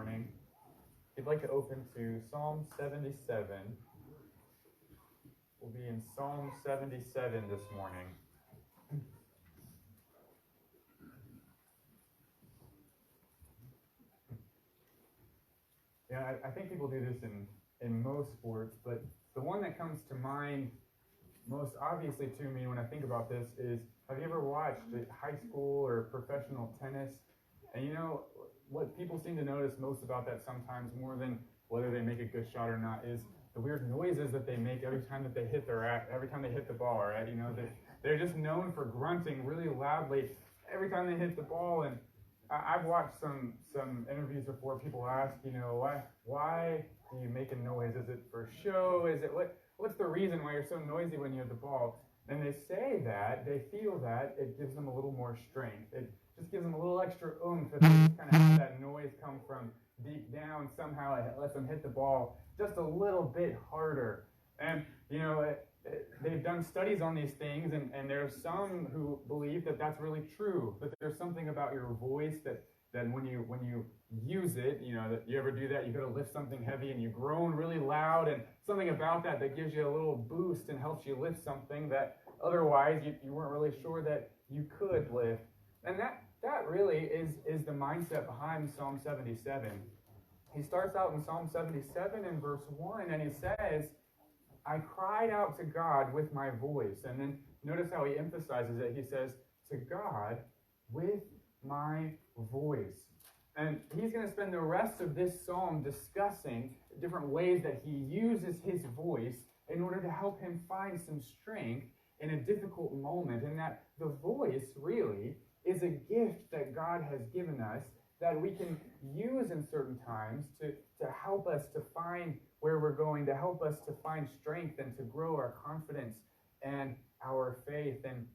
morning, if you'd like to open to Psalm 77, we'll be in Psalm 77 this morning. Yeah, I think people do this in most sports, but the one that comes to mind most obviously to me when I think about this is, have you ever watched high school or professional tennis? And you know, what people seem to notice most about that sometimes, more than whether they make a good shot or not, is the weird noises that they make every time that they hit every time they hit the ball, right? You know, they're just known for grunting really loudly every time they hit the ball. And I've watched some interviews before. People ask, you know, why do you make a noise? Is it for show? Is it what's the reason why you're so noisy when you hit the ball? And they say that they feel that it gives them a little more strength. It just gives them a little extra oomph if they just kind of have that noise come from deep down. Somehow it lets them hit the ball just a little bit harder. And you know, they've done studies on these things, and there are some who believe that that's really true. That there's something about your voice that when you use it, you know, that you ever do that, you go to lift something heavy and you groan really loud, and something about that gives you a little boost and helps you lift something that otherwise you weren't really sure that you could lift. And that really is the mindset behind Psalm 77. He starts out in Psalm 77 in verse 1, and he says, I cried out to God with my voice. And then notice how he emphasizes it. He says, to God with my voice. And he's going to spend the rest of this psalm discussing different ways that he uses his voice in order to help him find some strength in a difficult moment. And that the voice really is a gift that God has given us that we can use in certain times to help us to find where we're going, to help us to find strength and to grow our confidence and our faith. And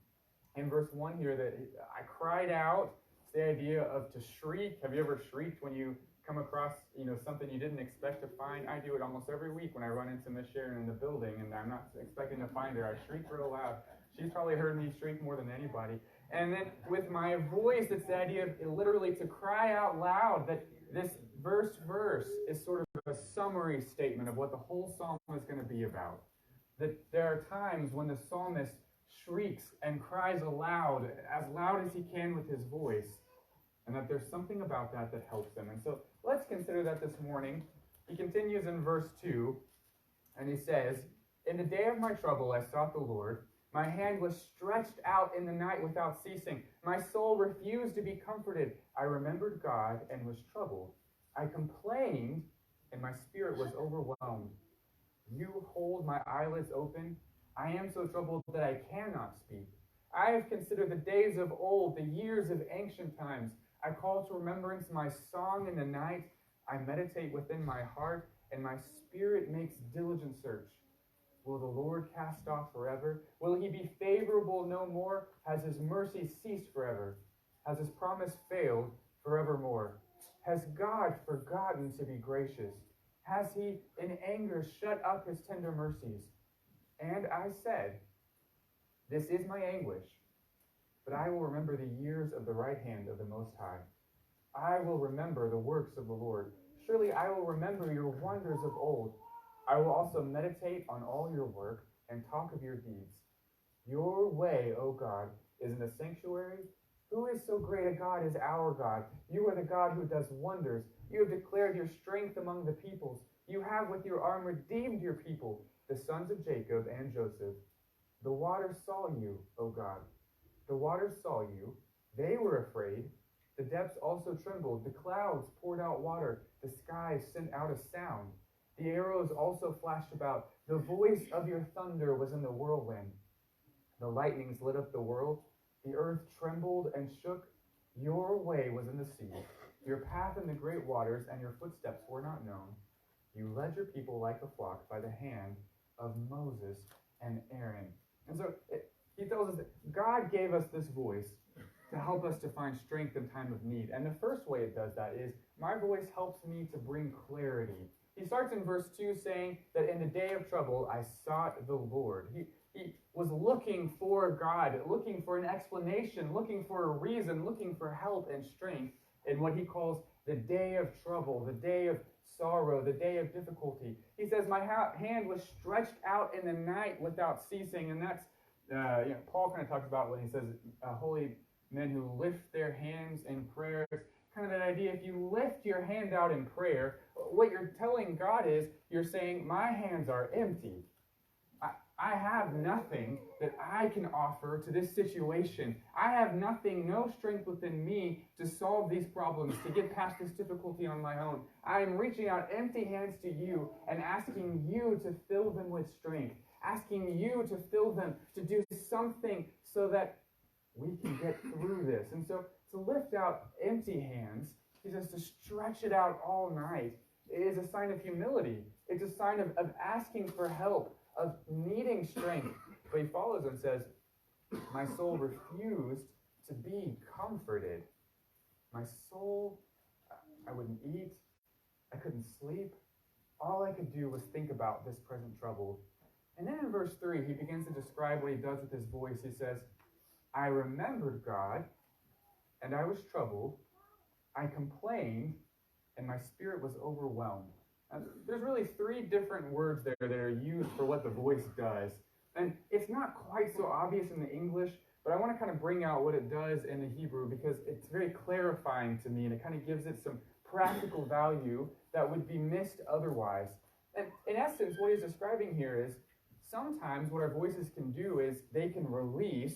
in verse 1 here, that I cried out, it's the idea of to shriek. Have you ever shrieked when you come across, you know, something you didn't expect to find? I do it almost every week when I run into Miss Sharon in the building and I'm not expecting to find her. I shriek real loud. She's probably heard me shriek more than anybody. And then with my voice, it's the idea of literally to cry out loud. That this verse is sort of a summary statement of what the whole psalm is going to be about. That there are times when the psalmist shrieks and cries aloud, as loud as he can with his voice, and that there's something about that helps him. And so let's consider that this morning. He continues in verse 2, and he says, in the day of my trouble I sought the Lord. My hand was stretched out in the night without ceasing. My soul refused to be comforted. I remembered God and was troubled. I complained, and my spirit was overwhelmed. You hold my eyelids open. I am so troubled that I cannot speak. I have considered the days of old, the years of ancient times. I call to remembrance my song in the night. I meditate within my heart, and my spirit makes diligent search. Will the Lord cast off forever? Will he be favorable no more? Has his mercy ceased forever? Has his promise failed forevermore? Has God forgotten to be gracious? Has he in anger shut up his tender mercies? And I said, this is my anguish, but I will remember the years of the right hand of the Most High. I will remember the works of the Lord. Surely I will remember your wonders of old. I will also meditate on all your work and talk of your deeds. Your way, O God, is in the sanctuary. Who is so great a God as our God? You are the God who does wonders. You have declared your strength among the peoples. You have with your arm redeemed your people, the sons of Jacob and Joseph. The waters saw you, O God. The waters saw you. They were afraid. The depths also trembled. The clouds poured out water. The skies sent out a sound. The arrows also flashed about. The voice of your thunder was in the whirlwind. The lightnings lit up the world. The earth trembled and shook. Your way was in the sea, your path in the great waters, and your footsteps were not known. You led your people like a flock by the hand of Moses and Aaron. And so he tells us that God gave us this voice to help us to find strength in time of need. And the first way it does that is, my voice helps me to bring clarity. He starts in verse 2 saying that in the day of trouble, I sought the Lord. He was looking for God, looking for an explanation, looking for a reason, looking for help and strength in what he calls the day of trouble, the day of sorrow, the day of difficulty. He says, my hand was stretched out in the night without ceasing. And that's, Paul kind of talks about when he says, holy men who lift their hands in prayer. Kind of that idea, if you lift your hand out in prayer, what you're telling God is, you're saying, my hands are empty. I have nothing that I can offer to this situation. I have nothing, no strength within me to solve these problems, to get past this difficulty on my own. I am reaching out empty hands to you and asking you to fill them with strength, asking you to fill them, to do something so that we can get through this. And so to lift out empty hands, he says to stretch it out all night, is a sign of humility. It's a sign of asking for help, of needing strength. But he follows and says, my soul refused to be comforted. My soul, I wouldn't eat, I couldn't sleep. All I could do was think about this present trouble. And then in verse 3, he begins to describe what he does with his voice. He says, I remembered God, and I was troubled. I complained, and my spirit was overwhelmed. There's really three different words there that are used for what the voice does. And it's not quite so obvious in the English, but I want to kind of bring out what it does in the Hebrew because it's very clarifying to me, and it kind of gives it some practical value that would be missed otherwise. And in essence, what he's describing here is sometimes what our voices can do is they can release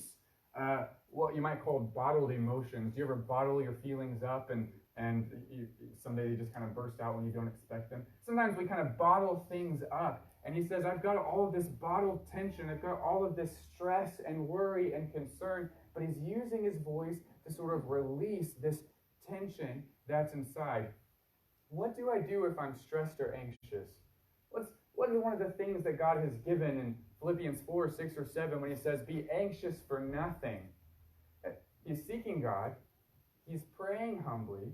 what you might call bottled emotions. Do you ever bottle your feelings up and someday they just kind of burst out when you don't expect them? Sometimes we kind of bottle things up. And he says, I've got all of this bottled tension. I've got all of this stress and worry and concern. But he's using his voice to sort of release this tension that's inside. What do I do if I'm stressed or anxious? What is one of the things that God has given in Philippians 4, 6, or 7 when he says, be anxious for nothing? He's seeking God. He's praying humbly.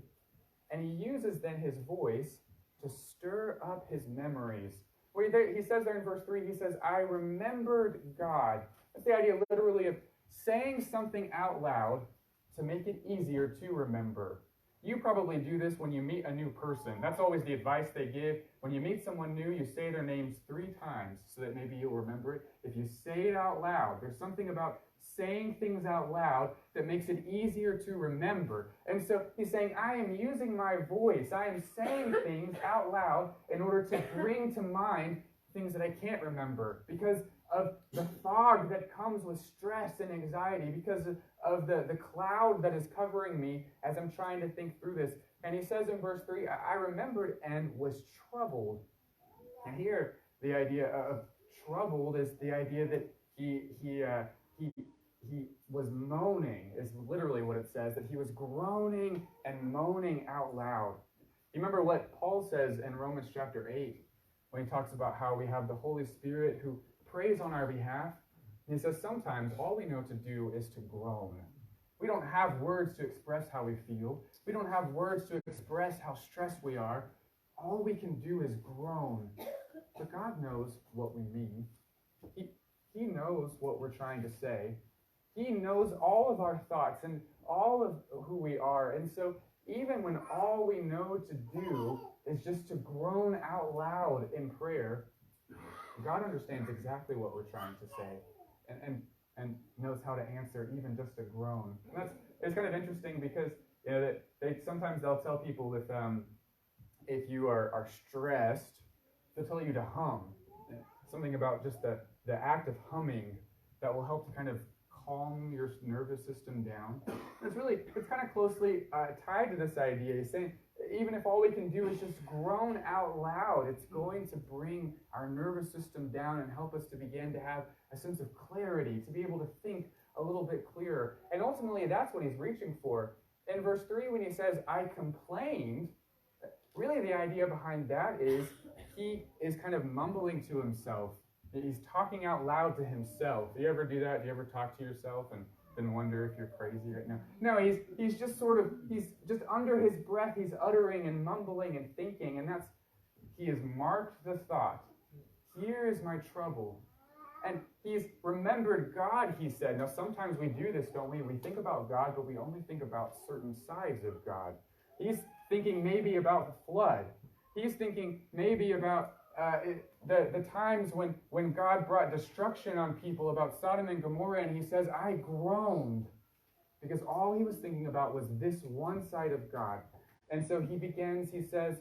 And he uses then his voice to stir up his memories. He says there in verse 3, he says, I remembered God. That's the idea literally of saying something out loud to make it easier to remember. You probably do this when you meet a new person. That's always the advice they give. When you meet someone new, you say their names 3 times so that maybe you'll remember it. If you say it out loud, there's something about saying things out loud that makes it easier to remember. And so he's saying, I am using my voice. I am saying things out loud in order to bring to mind things that I can't remember because of the fog that comes with stress and anxiety, because of the cloud that is covering me as I'm trying to think through this. And he says in verse 3, I remembered and was troubled. And here, the idea of troubled is the idea that he was moaning, is literally what it says, that he was groaning and moaning out loud. You remember what Paul says in Romans chapter 8 when he talks about how we have the Holy Spirit who prays on our behalf? And he says sometimes all we know to do is to groan. We don't have words to express how we feel. We don't have words to express how stressed we are. All we can do is groan. But God knows what we mean. He knows what we're trying to say. He knows all of our thoughts and all of who we are. And so even when all we know to do is just to groan out loud in prayer, God understands exactly what we're trying to say and knows how to answer even just a groan. And it's kind of interesting because that sometimes they'll tell people if you are stressed, they'll tell you to hum. Something about just the act of humming that will help to kind of calm your nervous system down. And it's kind of closely tied to this idea. He's saying even if all we can do is just groan out loud, it's going to bring our nervous system down and help us to begin to have a sense of clarity, to be able to think a little bit clearer. And ultimately, that's what he's reaching for. In verse 3, when he says, I complained, really the idea behind that is he is kind of mumbling to himself. He's talking out loud to himself. Do you ever do that? Do you ever talk to yourself and then wonder if you're crazy right now? No, he's just under his breath, he's uttering and mumbling and thinking, and he has marked the thought. Here is my trouble. And he's remembered God, he said. Now, sometimes we do this, don't we? We think about God, but we only think about certain sides of God. He's thinking maybe about the flood. He's thinking maybe about the times when God brought destruction on people, about Sodom and Gomorrah, and he says, I groaned, because all he was thinking about was this one side of God. And so he says,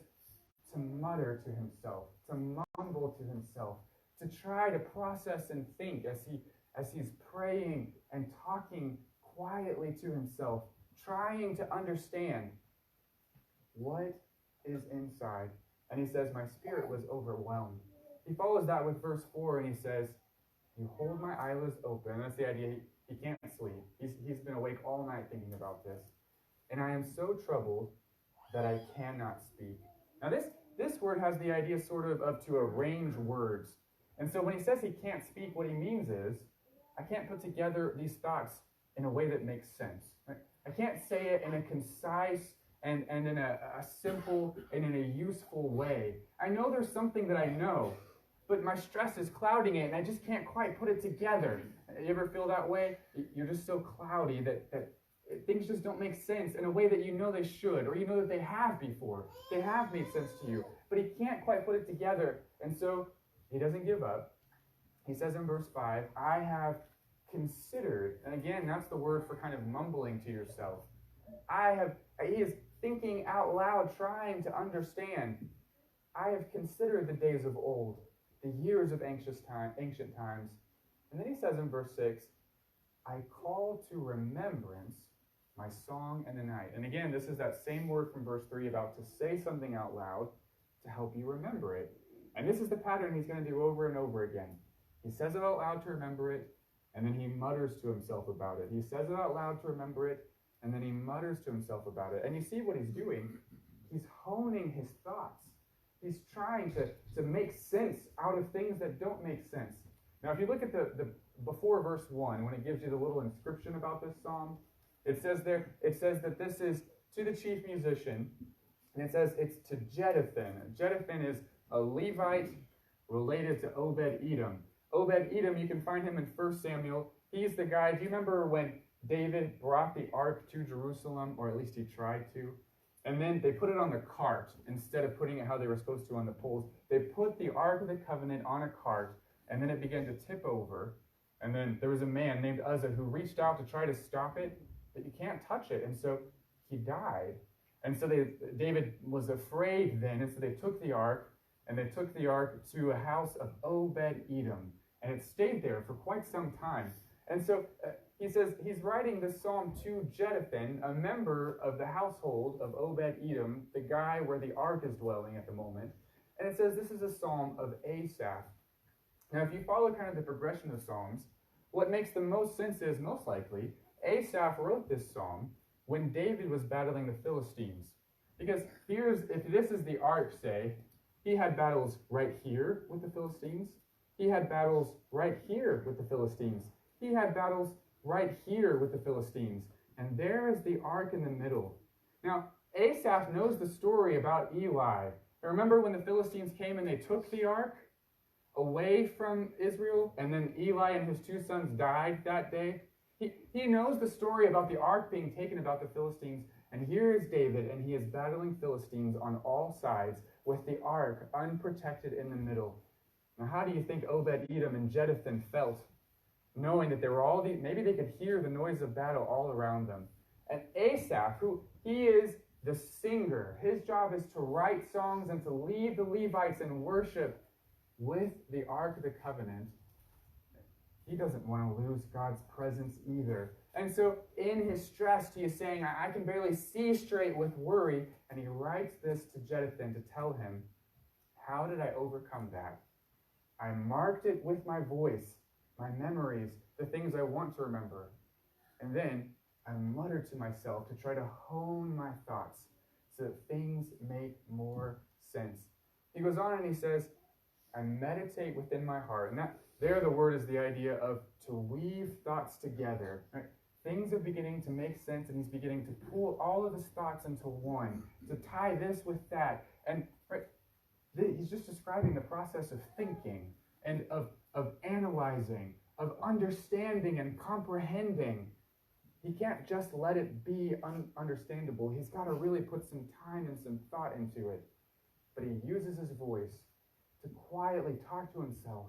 to mutter to himself, to mumble to himself, to try to process and think as he's praying and talking quietly to himself, trying to understand what is inside. And he says, my spirit was overwhelmed. He follows that with verse 4, and he says, you hold my eyelids open. And that's the idea. He can't sleep. He's been awake all night thinking about this. And I am so troubled that I cannot speak. Now this word has the idea sort of to arrange words. And so when he says he can't speak, what he means is, I can't put together these thoughts in a way that makes sense. Right? I can't say it in a concise and in a simple and in a useful way. I know there's something that I know, but my stress is clouding it, and I just can't quite put it together. You ever feel that way? You're just so cloudy that things just don't make sense in a way that you know they should, or you know that they have before. They have made sense to you, but he can't quite put it together. And so he doesn't give up. He says in verse 5, I have considered, and again, that's the word for kind of mumbling to yourself. He is thinking out loud, trying to understand. I have considered the days of old, the years of ancient times. And then he says in verse 6, I call to remembrance my song in the night. And again, this is that same word from verse 3 about to say something out loud to help you remember it. And this is the pattern he's going to do over and over again. He says it out loud to remember it, and then he mutters to himself about it. He says it out loud to remember it, and then he mutters to himself about it. And you see what he's doing? He's honing his thoughts. He's trying to make sense out of things that don't make sense. Now, if you look at the before verse 1, when it gives you the little inscription about this psalm, it says that this is to the chief musician, and it says it's to Jeduthun. Jeduthun is a Levite related to Obed-Edom. Obed-Edom, you can find him in 1 Samuel. He's the guy, do you remember when David brought the ark to Jerusalem, or at least he tried to? And then they put it on the cart instead of putting it how they were supposed to on the poles. They put the Ark of the Covenant on a cart, and then it began to tip over. And then there was a man named Uzzah who reached out to try to stop it, but you can't touch it. And so he died. And so David was afraid then, and so they took the ark, and they took the ark to a house of Obed-Edom. And it stayed there for quite some time. And so he says he's writing this psalm to Jeduthun, a member of the household of Obed-Edom, the guy where the ark is dwelling at the moment. And it says this is a psalm of Asaph. Now, if you follow kind of the progression of psalms, what makes the most sense is, most likely, Asaph wrote this psalm when David was battling the Philistines. Because if this is the ark, say, he had battles right here with the Philistines. He had battles right here with the Philistines. He had battles right here with the Philistines. And there is the ark in the middle. Now, Asaph knows the story about Eli. Remember when the Philistines came and they took the ark away from Israel, and then Eli and his two sons died that day? He knows the story about the ark being taken about the Philistines, and here is David, and he is battling Philistines on all sides with the ark unprotected in the middle. Now, how do you think Obed-Edom and Jeduthun felt, knowing that there were all these, maybe they could hear the noise of battle all around them? And Asaph, he is the singer. His job is to write songs and to lead the Levites in worship with the Ark of the Covenant. He doesn't want to lose God's presence either. And so in his stress, he is saying, I can barely see straight with worry. And he writes this to Jeduthun to tell him, how did I overcome that? I marked it with my voice, my memories, the things I want to remember. And then I muttered to myself to try to hone my thoughts so that things make more sense. He goes on and he says, I meditate within my heart. And that there the word is the idea of to weave thoughts together. Right? Things are beginning to make sense, and he's beginning to pull all of his thoughts into one, to tie this with that. And right, he's just describing the process of thinking and of analyzing, of understanding and comprehending. He can't just let it be understandable. He's got to really put some time and some thought into it. But he uses his voice to quietly talk to himself,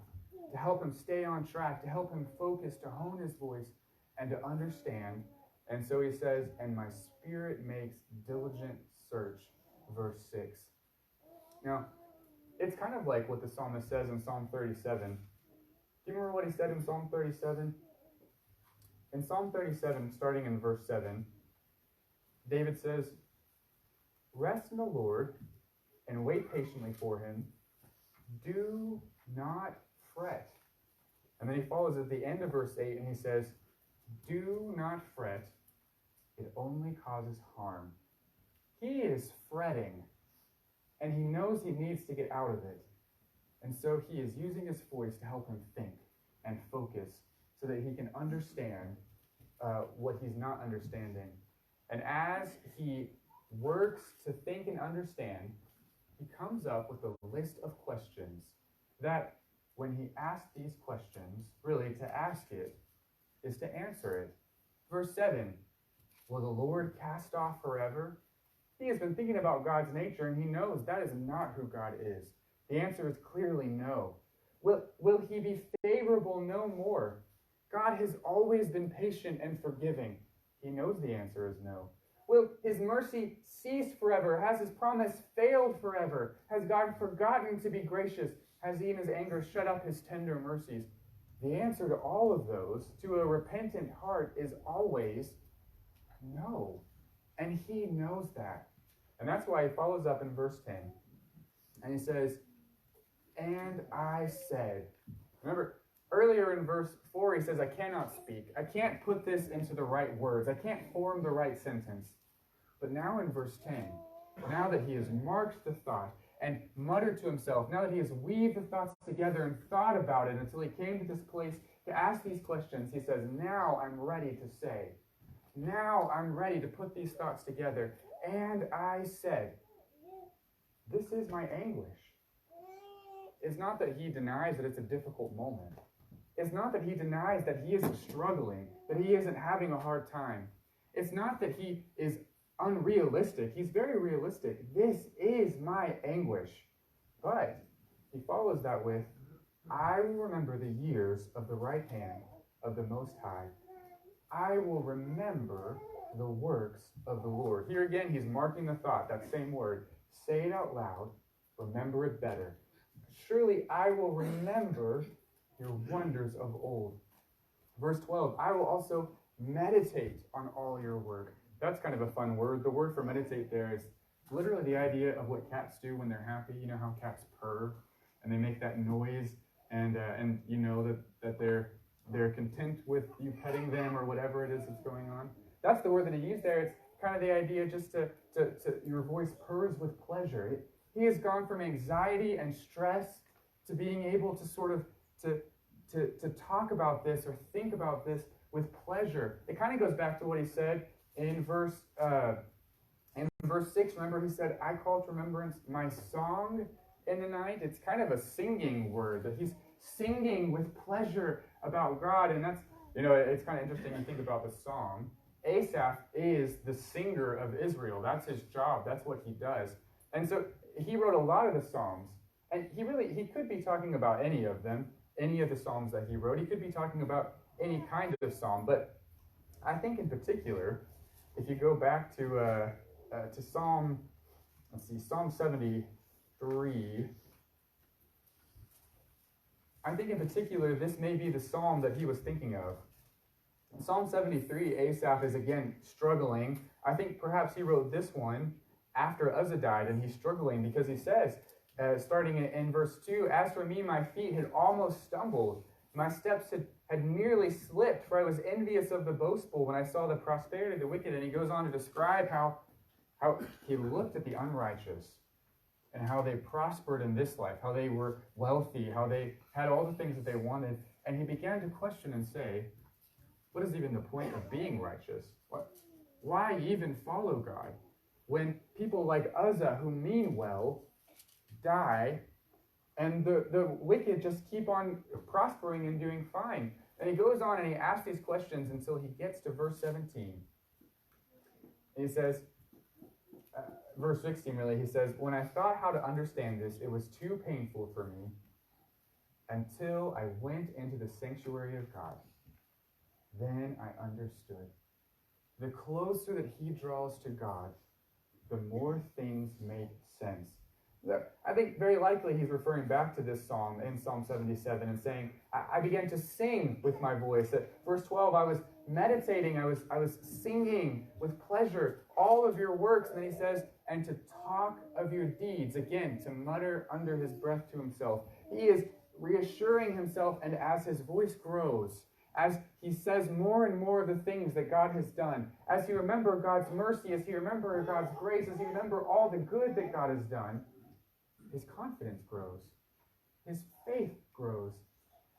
to help him stay on track, to help him focus, to hone his voice, and to understand. And so he says, and my spirit makes diligent search, verse 6. Now, it's kind of like what the psalmist says in Psalm 37. Do you remember what he said in Psalm 37? In Psalm 37, starting in verse 7, David says, rest in the Lord and wait patiently for him. Do not fret. And then he follows at the end of verse 8 and he says, do not fret. It only causes harm. He is fretting, and he knows he needs to get out of it. And so he is using his voice to help him think and focus so that he can understand what he's not understanding. And as he works to think and understand, he comes up with a list of questions that when he asks these questions, really to ask it is to answer it. Verse 7, will the Lord cast off forever? He has been thinking about God's nature, and he knows that is not who God is. The answer is clearly no. Will he be favorable no more? God has always been patient and forgiving. He knows the answer is no. Will his mercy cease forever? Has his promise failed forever? Has God forgotten to be gracious? Has he in his anger shut up his tender mercies? The answer to all of those, to a repentant heart, is always no. And he knows that. And that's why he follows up in verse 10. And he says, and I said. Remember, earlier in verse 4, he says, I cannot speak. I can't put this into the right words. I can't form the right sentence. But now in verse 10, now that he has marked the thought and muttered to himself, now that he has weaved the thoughts together and thought about it until he came to this place to ask these questions, he says, now I'm ready to say. Now I'm ready to put these thoughts together. And I said, this is my anguish. It's not that he denies that it's a difficult moment. It's not that he denies that he isn't struggling, that he isn't having a hard time. It's not that he is unrealistic. He's very realistic. This is my anguish. But he follows that with, I will remember the years of the right hand of the Most High. I will remember the works of the Lord. Here again, he's marking the thought, that same word. Say it out loud. Remember it better. Surely I will remember your wonders of old. Verse 12, I will also meditate on all your work. That's kind of a fun word. The word for meditate there is literally the idea of what cats do when they're happy. You know how cats purr and they make that noise, and you know that they're content with you petting them or whatever it is that's going on. That's the word that he used there. It's kind of the idea just to your voice purrs with pleasure. He has gone from anxiety and stress to being able to sort of to talk about this or think about this with pleasure. It kind of goes back to what he said in verse 6. Remember, he said, I call to remembrance my song in the night. It's kind of a singing word, that he's singing with pleasure about God. And that's, it's kind of interesting to think about the song. Asaph is the singer of Israel. That's his job. That's what he does. And so he wrote a lot of the Psalms. And he could be talking about any of them, any of the Psalms that he wrote. He could be talking about any kind of psalm. But I think in particular, if you go back to Psalm 73, I think in particular this may be the psalm that he was thinking of. In Psalm 73, Asaph is again struggling. I think perhaps he wrote this one after Uzzah died, and he's struggling because he says, starting in verse 2, as for me, my feet had almost stumbled. My steps had nearly slipped, for I was envious of the boastful when I saw the prosperity of the wicked. And he goes on to describe how he looked at the unrighteous and how they prospered in this life, how they were wealthy, how they had all the things that they wanted. And he began to question and say, what is even the point of being righteous? Why even follow God? When people like Uzzah, who mean well, die, and the wicked just keep on prospering and doing fine. And he goes on and he asks these questions until he gets to verse 17. He says, verse 16 really, he says, when I thought how to understand this, it was too painful for me until I went into the sanctuary of God. Then I understood. The closer that he draws to God, the more things make sense. I think very likely he's referring back to this psalm in Psalm 77 and saying, I began to sing with my voice. At verse 12, I was meditating, I was singing with pleasure all of your works. And then he says, and to talk of your deeds, again, to mutter under his breath to himself. He is reassuring himself, and as his voice grows, as he says more and more of the things that God has done, as he remembers God's mercy, as he remembers God's grace, as he remembers all the good that God has done, his confidence grows. His faith grows.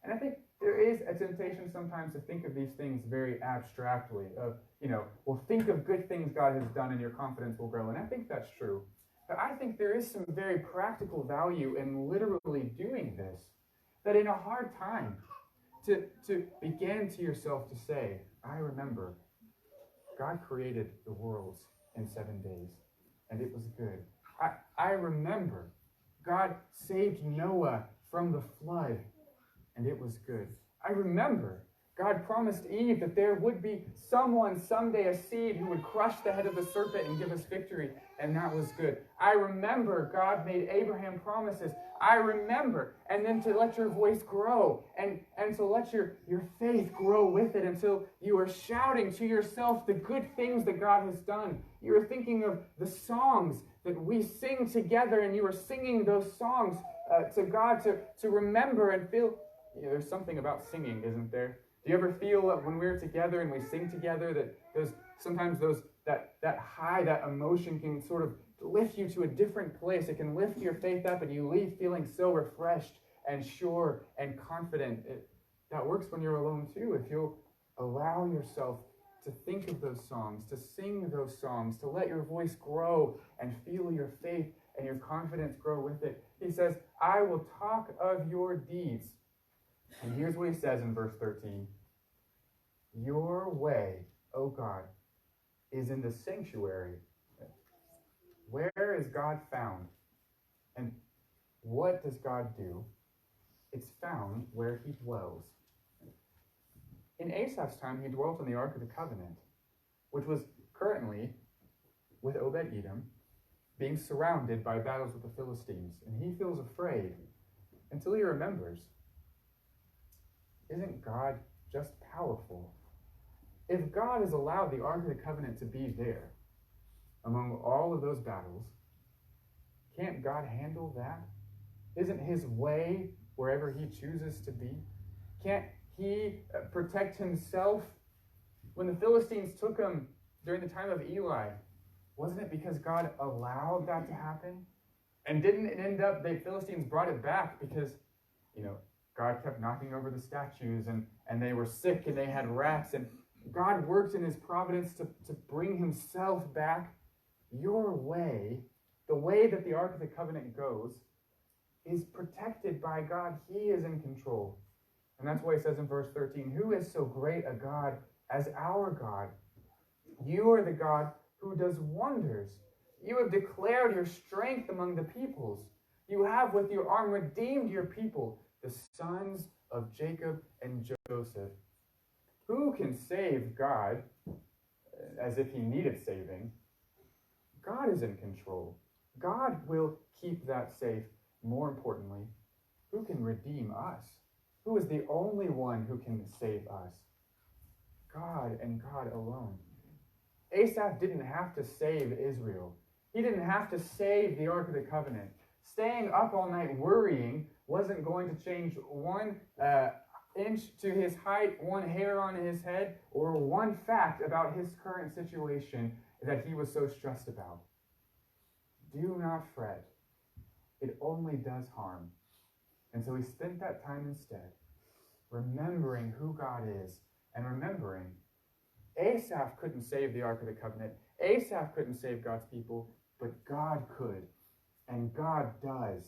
And I think there is a temptation sometimes to think of these things very abstractly. Well, think of good things God has done and your confidence will grow. And I think that's true. But I think there is some very practical value in literally doing this. That in a hard time, to begin to yourself to say, I remember God created the worlds in 7 days, and it was good. I remember God saved Noah from the flood, and it was good. I remember God promised Eve that there would be someone someday, a seed, who would crush the head of the serpent and give us victory, and that was good. I remember God made Abraham promises. I remember, and then to let your voice grow, and to let your faith grow with it until you are shouting to yourself the good things that God has done. You are thinking of the songs that we sing together, and you are singing those songs to God to remember and feel. There's something about singing, isn't there? Do you ever feel that when we're together and we sing together that sometimes that high, that emotion can sort of lift you to a different place? It can lift your faith up and you leave feeling so refreshed and sure and confident. That works when you're alone too. If you'll allow yourself to think of those songs, to sing those songs, to let your voice grow and feel your faith and your confidence grow with it. He says, I will talk of your deeds. And here's what he says in verse 13. Your way, O God, is in the sanctuary. Where is God found? And what does God do? It's found where he dwells. In Asaph's time, he dwelt in the Ark of the Covenant, which was currently, with Obed-Edom, being surrounded by battles with the Philistines. And he feels afraid until he remembers, isn't God just powerful? If God has allowed the Ark of the Covenant to be there, among all of those battles, can't God handle that? Isn't his way wherever he chooses to be? Can't he protect himself? When the Philistines took him during the time of Eli, wasn't it because God allowed that to happen? And didn't it end up, the Philistines brought it back because, God kept knocking over the statues and they were sick and they had rats, and God worked in his providence to bring himself back. Your way, the way that the Ark of the Covenant goes, is protected by God. He is in control. And that's why he says in verse 13, who is so great a God as our God? You are the God who does wonders. You have declared your strength among the peoples. You have with your arm redeemed your people, the sons of Jacob and Joseph. Who can save God as if he needed saving? God is in control. God will keep that safe. More importantly, who can redeem us? Who is the only one who can save us? God and God alone. Asaph didn't have to save Israel. He didn't have to save the Ark of the Covenant. Staying up all night worrying wasn't going to change one inch to his height, one hair on his head, or one fact about his current situation that he was so stressed about. Do not fret. It only does harm. And so he spent that time instead remembering who God is and remembering Asaph couldn't save the Ark of the Covenant. Asaph couldn't save God's people, but God could, and God does.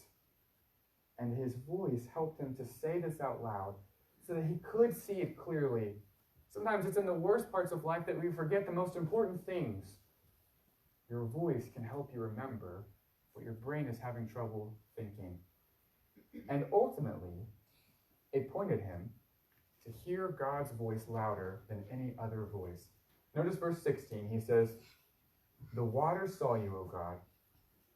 And his voice helped him to say this out loud so that he could see it clearly. Sometimes it's in the worst parts of life that we forget the most important things. Your voice can help you remember what your brain is having trouble thinking. And ultimately, it pointed him to hear God's voice louder than any other voice. Notice verse 16. He says, "The waters saw you, O God.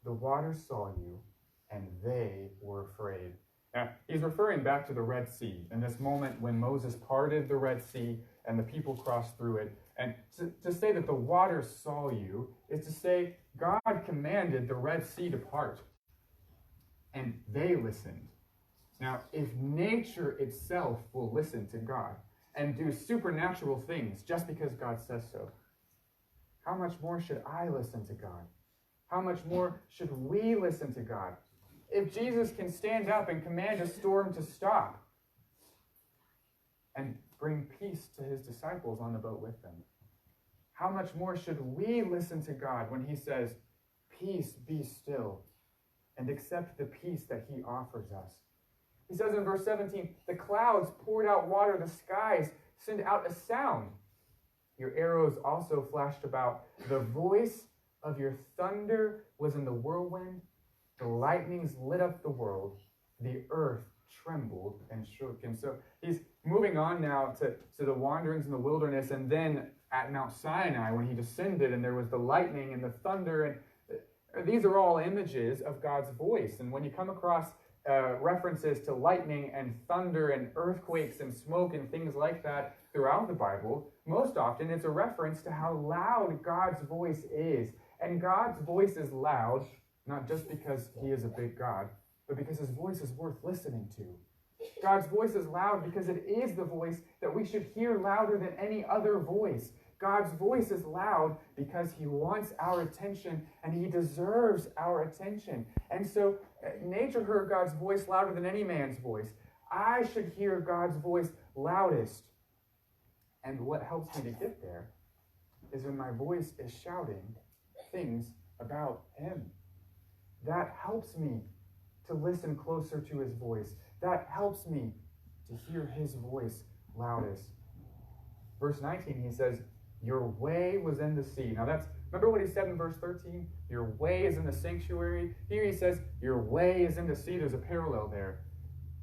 The waters saw you, and they were afraid." Now, he's referring back to the Red Sea, in this moment when Moses parted the Red Sea and the people crossed through it. And to say that the waters saw you is to say God commanded the Red Sea to part, and they listened. Now, if nature itself will listen to God and do supernatural things just because God says so, how much more should I listen to God? How much more should we listen to God? If Jesus can stand up and command a storm to stop and bring peace to his disciples on the boat with them, how much more should we listen to God when he says, "Peace, be still," and accept the peace that he offers us? He says in verse 17, "The clouds poured out water, the skies send out a sound. Your arrows also flashed about. The voice of your thunder was in the whirlwind. The lightnings lit up the world. The earth trembled and shook." And so he's moving on now to the wanderings in the wilderness, and then at Mount Sinai when he descended and there was the lightning and the thunder. And these are all images of God's voice. And when you come across references to lightning and thunder and earthquakes and smoke and things like that throughout the Bible, most often it's a reference to how loud God's voice is. And God's voice is loud, not just because he is a big God, but because his voice is worth listening to. God's voice is loud because it is the voice that we should hear louder than any other voice. God's voice is loud because he wants our attention and he deserves our attention. And so nature heard God's voice louder than any man's voice. I should hear God's voice loudest. And what helps me to get there is when my voice is shouting things about him. That helps me to listen closer to his voice. That helps me to hear his voice loudest. Verse 19, he says, "Your way was in the sea." Now remember what he said in verse 13? Your way is in the sanctuary. Here he says, your way is in the sea. There's a parallel there.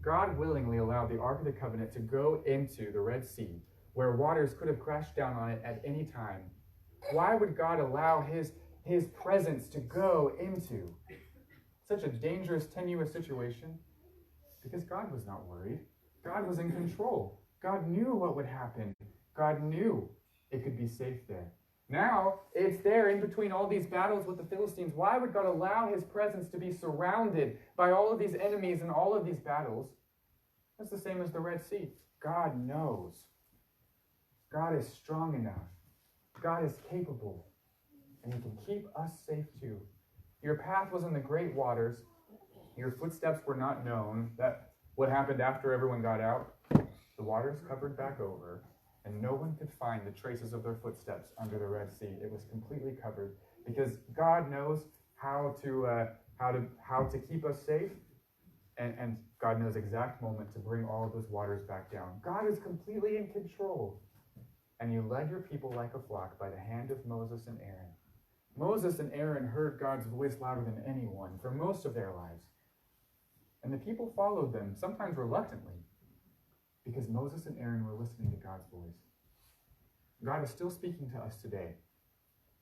God willingly allowed the Ark of the Covenant to go into the Red Sea, where waters could have crashed down on it at any time. Why would God allow his presence to go into such a dangerous, tenuous situation? Because God was not worried. God was in control. God knew what would happen. God knew it could be safe there. Now, it's there in between all these battles with the Philistines. Why would God allow his presence to be surrounded by all of these enemies and all of these battles? That's the same as the Red Sea. God knows. God is strong enough. God is capable. And he can keep us safe too. Your path was in the great waters. Your footsteps were not known. That what happened after everyone got out? The waters covered back over, and no one could find the traces of their footsteps under the Red Sea. It was completely covered because God knows how to keep us safe, and God knows the exact moment to bring all of those waters back down. God is completely in control. And you led your people like a flock by the hand of Moses and Aaron. Moses and Aaron heard God's voice louder than anyone for most of their lives. And the people followed them, sometimes reluctantly, because Moses and Aaron were listening to God's voice. God is still speaking to us today.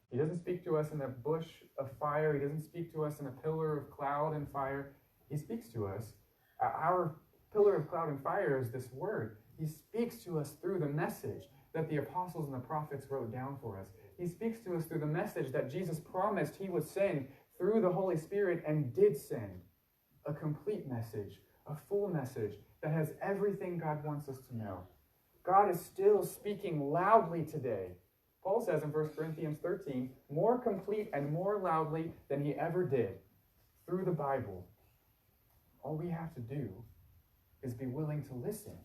He doesn't speak to us in a bush of fire. He doesn't speak to us in a pillar of cloud and fire. He speaks to us. Our pillar of cloud and fire is this word. He speaks to us through the message that the apostles and the prophets wrote down for us. He speaks to us through the message that Jesus promised he would send through the Holy Spirit and did send. A complete message, a full message that has everything God wants us to know. God is still speaking loudly today. Paul says in 1 Corinthians 13, more complete and more loudly than he ever did through the Bible. All we have to do is be willing to listen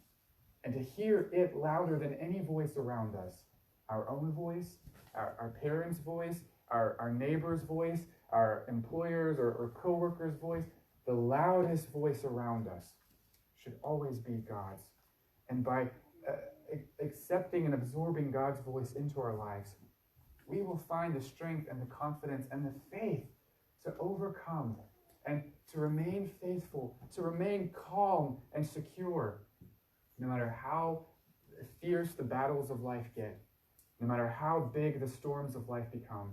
and to hear it louder than any voice around us. Our own voice, our parents' voice, our neighbor's voice, our employers' or co-workers' voice. The loudest voice around us should always be God's. And by accepting and absorbing God's voice into our lives, we will find the strength and the confidence and the faith to overcome and to remain faithful, to remain calm and secure, no matter how fierce the battles of life get, no matter how big the storms of life become.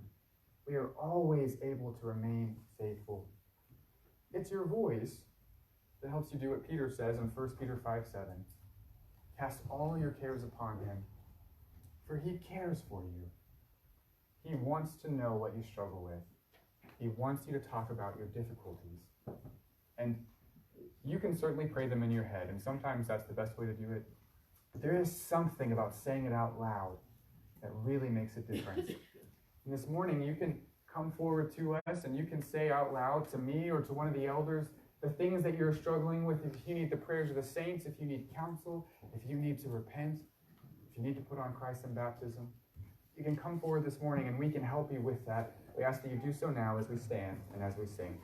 We are always able to remain faithful. It's your voice that helps you do what Peter says in 1 Peter 5:7. Cast all your cares upon him, for he cares for you. He wants to know what you struggle with. He wants you to talk about your difficulties. And you can certainly pray them in your head, and sometimes that's the best way to do it. But there is something about saying it out loud that really makes a difference. And this morning, you can come forward to us and you can say out loud to me or to one of the elders the things that you're struggling with. If you need the prayers of the saints, if you need counsel, if you need to repent, if you need to put on Christ in baptism, you can come forward this morning and we can help you with that. We ask that you do so now as we stand and as we sing.